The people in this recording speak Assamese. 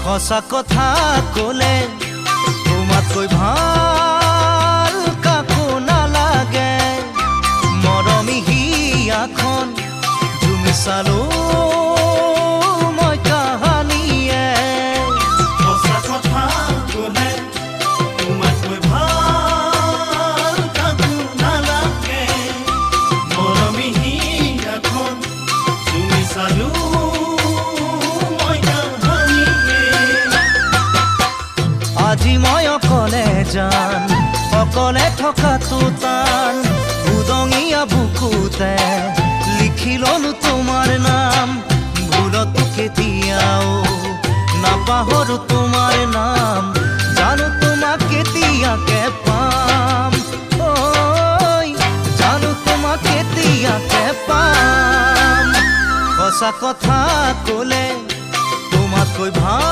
সঁচা কথা ক'লে তোমাতকৈ ভাল কাকো নালাগে। মৰমী হিয়াখন তুমি চালো মই কাহানিয়ে। সঁচা কথা ক'লে তোমাতকৈ ভাল কাকো নালাগে। মৰমী হিয়াখন তুমি চালো আজি মই অকলে যান, অকলে থকাটো টান। উদঙীয়া বুকুতে লিখি ললো তোমাৰ নাম। ভুলতো কেতিয়াও নাপাহৰো তোমাৰ নাম। জানো তোমাক কেতিয়াকে পাম, ঐ জানো তোমাক কেতিয়াকে পাম। সঁচা কথা ক'লে তোমাতকৈ ভাল